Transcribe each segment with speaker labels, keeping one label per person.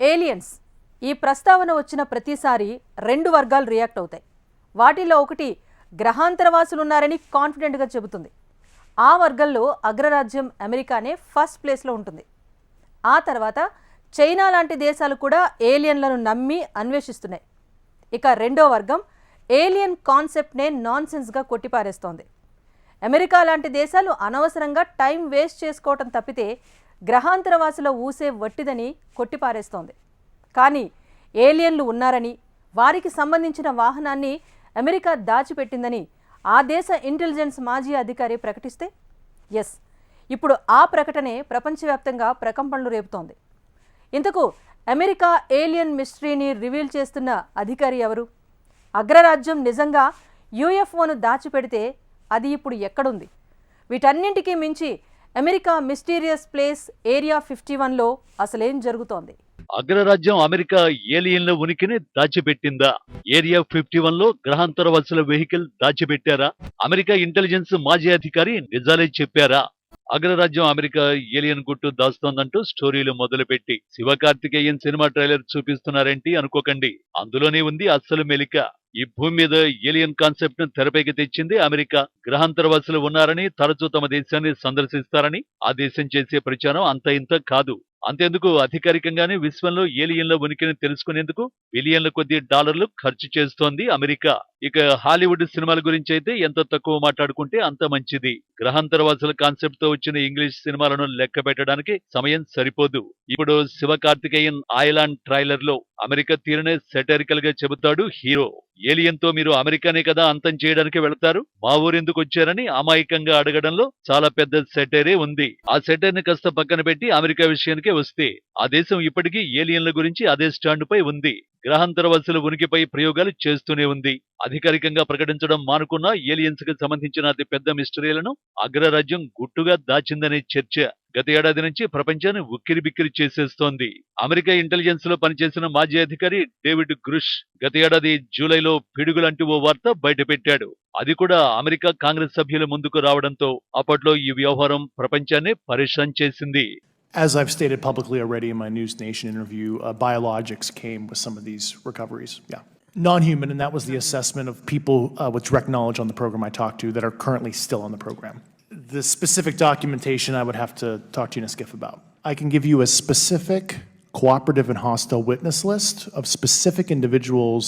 Speaker 1: Aliens ఈ ప్రస్తావన వచ్చిన ప్రతిసారి రెండు వర్గాలు రియాక్ట్ అవుతాయి. వాటిలో ఒకటి గ్రహాంతరవాసులు ఉన్నారని కాన్ఫిడెంట్గా చెబుతుంది. ఆ వర్గంలో అగ్రరాజ్యం అమెరికానే ఫస్ట్ ప్లేస్లో ఉంటుంది. ఆ తర్వాత చైనా లాంటి దేశాలు కూడా ఏలియన్లను నమ్మి అన్వేషిస్తున్నాయి. ఇక రెండో వర్గం ఏలియన్ కాన్సెప్ట్నే నాన్సెన్స్గా కొట్టిపారేస్తోంది. అమెరికా లాంటి దేశాలు అనవసరంగా టైం వేస్ట్ చేసుకోవటం తప్పితే గ్రహాంతరవాసుల ఊసే వట్టిదని కొట్టిపారేస్తోంది. కానీ ఏలియన్లు ఉన్నారని, వారికి సంబంధించిన వాహనాన్ని అమెరికా దాచిపెట్టిందని ఆ దేశ ఇంటెలిజెన్స్ మాజీ అధికారి ప్రకటిస్తే ఇప్పుడు ఆ ప్రకటనే ప్రపంచవ్యాప్తంగా ప్రకంపనలు రేపుతోంది. ఇంతకు అమెరికా ఏలియన్ మిస్టరీని రివీల్ చేస్తున్న అధికారి ఎవరు? అగ్రరాజ్యం నిజంగా యూఎఫ్ఓను దాచిపెడితే అది ఇప్పుడు ఎక్కడుంది? వీటన్నింటికీ మించి అమెరికా మిస్టీరియస్ ప్లేస్ ఏరియా 51లో అసలేం జరుగుతోంది?
Speaker 2: అగ్రరాజ్యం అమెరికా ఏలియన్ల ఉనికిని దాచిపెట్టిందా? ఏరియా 51లో గ్రహాంతరవాసుల వెహికల్ దాచిపెట్టారా? అమెరికా ఇంటెలిజెన్స్ మాజీ అధికారి నిజాలే చెప్పారా? అగ్రరాజ్యం అమెరికా ఏలియన్ గుట్టు దాస్తోందంటూ స్టోరీలు మొదలుపెట్టి శివకార్తికేయన్ సినిమా ట్రైలర్ చూపిస్తున్నారేంటి అనుకోకండి. అందులోనే ఉంది అస్సలు మెలిక. ఈ భూమి మీద ఏలియన్ కాన్సెప్ట్ ను తెరపైకి తెచ్చింది అమెరికా. గ్రహాంతరవాసులు ఉన్నారని, తరచూ తమ దేశాన్ని సందర్శిస్తారని ఆ దేశం చేసే ప్రచారం అంత ఇంత కాదు. అంతేందుకు అధికారికంగానే విశ్వంలో ఏలియన్ల ఉనికిని తెలుసుకునేందుకు బిలియన్ల కొద్ది డాలర్లు ఖర్చు చేస్తోంది అమెరికా. ఇక హాలీవుడ్ సినిమాల గురించి అయితే ఎంత తక్కువ మాట్లాడుకుంటే అంత మంచిది. గ్రహాంతరవాసుల కాన్సెప్ట్ తో వచ్చిన ఇంగ్లీష్ సినిమాలను లెక్క పెట్టడానికి సమయం సరిపోదు. ఇప్పుడు శివకార్తికేయన్ ఐలాండ్ ట్రైలర్ లో అమెరికా తీరునే సెటరికల్ గా చెబుతాడు హీరో. ఏలియన్ తో మీరు అమెరికానే కదా అంతం చేయడానికి వెళతారు, మా ఊరెందుకు వచ్చారని అమాయకంగా అడగడంలో చాలా పెద్ద సెటైరే ఉంది. ఆ సెటైర్ ని కాస్త పక్కన పెట్టి అమెరికా విషయానికే వస్తే, ఆ దేశం ఇప్పటికీ ఏలియన్ల గురించి అదే స్టాండ్ పై ఉంది. గ్రహాంతరవాసుల ఉనికిపై ప్రయోగాలు చేస్తూనే ఉంది. అధికారికంగా ప్రకటించడం మానుకున్న ఏలియన్స్ కి సంబంధించిన అతి పెద్ద మిస్టరీలను అగ్రరాజ్యం గుట్టుగా దాచిందనే చర్చ గత ఏడాది నుంచి ప్రపంచాన్ని ఉక్కిరిబిక్కిరి చేసేస్తోంది. అమెరికా ఇంటెలిజెన్స్ లో పనిచేసిన మాజీ అధికారి డేవిడ్ గ్రుష్ గత ఏడాది జూలైలో పిడుగులంటూ ఓ వార్త బయటపెట్టాడు. అది కూడా అమెరికా కాంగ్రెస్ సభ్యుల ముందుకు రావడంతో అప్పట్లో ఈ వ్యవహారం ప్రపంచాన్ని పరేషాన్ చేసింది.
Speaker 3: As I've stated publicly already in my News Nation interview, biologics came with some of these recoveries. Yeah. Non-human, and that was the assessment of people with direct knowledge on the program I talked to that are currently still on the program. The specific documentation I would have to talk to you in a skiff about. I can give you a specific cooperative and hostile witness list of specific individuals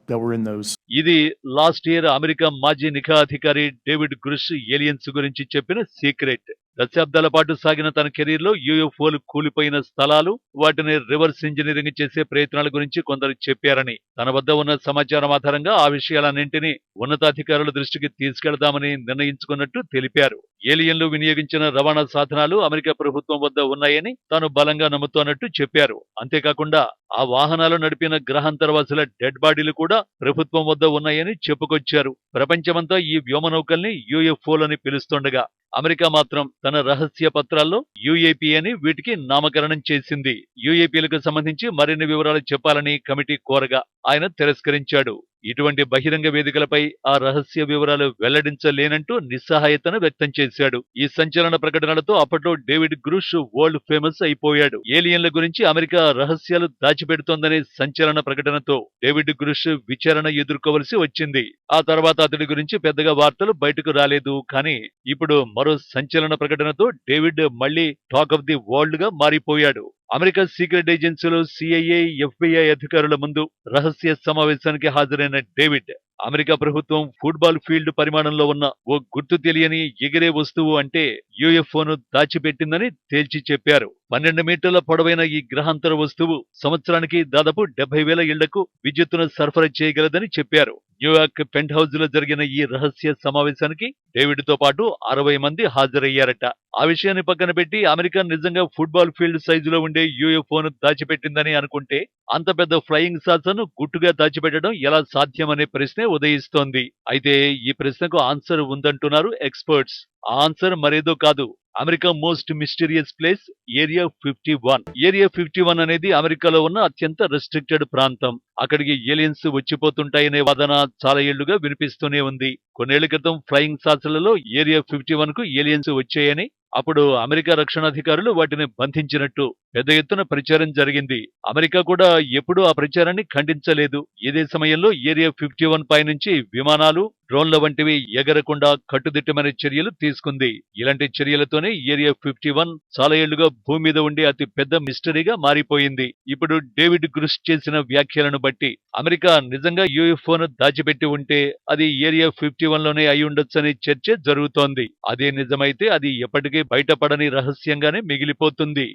Speaker 3: that were in those.
Speaker 2: ఇది last year America మాజీ నిఘా అధికారి David గ్రుష్ aliens గురించి చెప్పిన secret. దశాబ్దాల పాటు సాగిన తన కెరీర్ లో యూఎఫ్ఓలు కూలిపోయిన స్థలాలు, వాటిని రివర్స్ ఇంజనీరింగ్ చేసే ప్రయత్నాల గురించి కొందరు చెప్పారని, తన వద్ద ఉన్న సమాచారం ఆధారంగా ఆ విషయాలన్నింటినీ ఉన్నతాధికారుల దృష్టికి తీసుకెళ్దామని నిర్ణయించుకున్నట్టు తెలిపారు. ఏలియన్లు వినియోగించిన రవాణా సాధనాలు అమెరికా ప్రభుత్వం వద్ద ఉన్నాయని తాను బలంగా నమ్ముతోన్నట్టు చెప్పారు. అంతేకాకుండా ఆ వాహనాలు నడిపిన గ్రహాంతరవాసుల డెడ్ బాడీలు కూడా ప్రభుత్వం వద్ద ఉన్నాయని చెప్పుకొచ్చారు. ప్రపంచమంతా ఈ వ్యోమనౌకల్ని యూఎఫ్ఓలని పిలుస్తుండగా అమెరికా మాత్రం తన రహస్య పత్రాల్లో యూఏపీ అని వీటికి నామకరణం చేసింది. యూఏపీలకు సంబంధించి మరిన్ని వివరాలు చెప్పాలని కమిటీ కోరగా ఆయన తిరస్కరించాడు. ఇటువంటి బహిరంగ వేదికలపై ఆ రహస్య వివరాలు వెల్లడించలేనంటూ నిస్సహాయతను వ్యక్తం చేశాడు. ఈ సంచలన ప్రకటనలతో అప్పట్లో డేవిడ్ గ్రూష్ వరల్డ్ ఫేమస్ అయిపోయాడు. ఏలియన్ల గురించి అమెరికా రహస్యాలు దాచిపెడుతోందనే సంచలన ప్రకటనతో డేవిడ్ గ్రూష్ విచారణ ఎదుర్కోవలసి వచ్చింది. ఆ తర్వాత అతడి గురించి పెద్దగా వార్తలు బయటకు రాలేదు. కానీ ఇప్పుడు మరో సంచలన ప్రకటనతో డేవిడ్ మళ్లీ టాక్ ఆఫ్ ది వరల్డ్ గా మారిపోయాడు. అమెరికా సీక్రెట్ ఏజెన్సీలు సిఐఏ, ఎఫ్బిఐ అధికారుల ముందు రహస్య సమావేశానికి హాజరైన డేవిడ్ అమెరికా ప్రభుత్వం ఫుట్బాల్ ఫీల్డ్ పరిమాణంలో ఉన్న ఓ గుర్తు తెలియని ఎగిరే వస్తువు అంటే యూఎఫ్ఓను దాచిపెట్టిందని తేల్చి చెప్పారు. 12 మీటర్ల పొడవైన ఈ గ్రహాంతర వస్తువు సంవత్సరానికి దాదాపు 70,000 ఇళ్లకు విద్యుత్తును సరఫరా చేయగలదని చెప్పారు. న్యూయార్క్ పెంట్ హౌస్ లో జరిగిన ఈ రహస్య సమావేశానికి డేవిడ్ తో పాటు 60 మంది హాజరయ్యారట. ఆ విషయాన్ని పక్కన పెట్టి అమెరికా నిజంగా ఫుట్బాల్ ఫీల్డ్ సైజులో ఉండే యూఎఫ్ఓను దాచిపెట్టిందని అనుకుంటే, అంత పెద్ద ఫ్లయింగ్ సాసర్ను గుట్టుగా దాచిపెట్టడం ఎలా సాధ్యమనే ప్రశ్నే ఉదయిస్తోంది. అయితే ఈ ప్రశ్నకు ఆన్సర్ ఉందంటున్నారు ఎక్స్పర్ట్స్. ఆ ఆన్సర్ మరేదో కాదు, America most mysterious place area 51. Area 51 అనేది అమెరికాలో ఉన్న అత్యంత రెస్ట్రిక్టెడ్ ప్రాంతం. అక్కడికి ఏలియన్స్ వచ్చిపోతుంటాయనే వాదన చాలా ఏళ్లుగా వినిపిస్తూనే ఉంది. కొన్నేళ్ల క్రితం ఫ్లయింగ్ సాసర్లలో ఏరియా 51 కు ఏలియన్స్ వచ్చాయని, అప్పుడు అమెరికా రక్షణాధికారులు వాటిని బంధించినట్టు పెద్ద ఎత్తున ప్రచారం జరిగింది. అమెరికా కూడా ఎప్పుడూ ఆ ప్రచారాన్ని ఖండించలేదు. ఇదే సమయంలో ఏరియా 51 పై నుంచి విమానాలు, డ్రోన్ల వంటివి ఎగరకుండా కట్టుదిట్టమైన చర్యలు తీసుకుంది. ఇలాంటి చర్యలతోనే ఏరియా 51 చాలా ఏళ్లుగా భూమి మీద ఉండే అతి పెద్ద మిస్టరీగా మారిపోయింది. ఇప్పుడు డేవిడ్ గ్రుస్ చేసిన వ్యాఖ్యలను బట్టి అమెరికా నిజంగా యూఎఫ్ఓను దాచిపెట్టి ఉంటే అది ఏరియా 51 లోనే అయి ఉండొచ్చనే చర్చ జరుగుతోంది. అదే నిజమైతే అది ఎప్పటికీ బయటపడని రహస్యంగానే మిగిలిపోతుంది.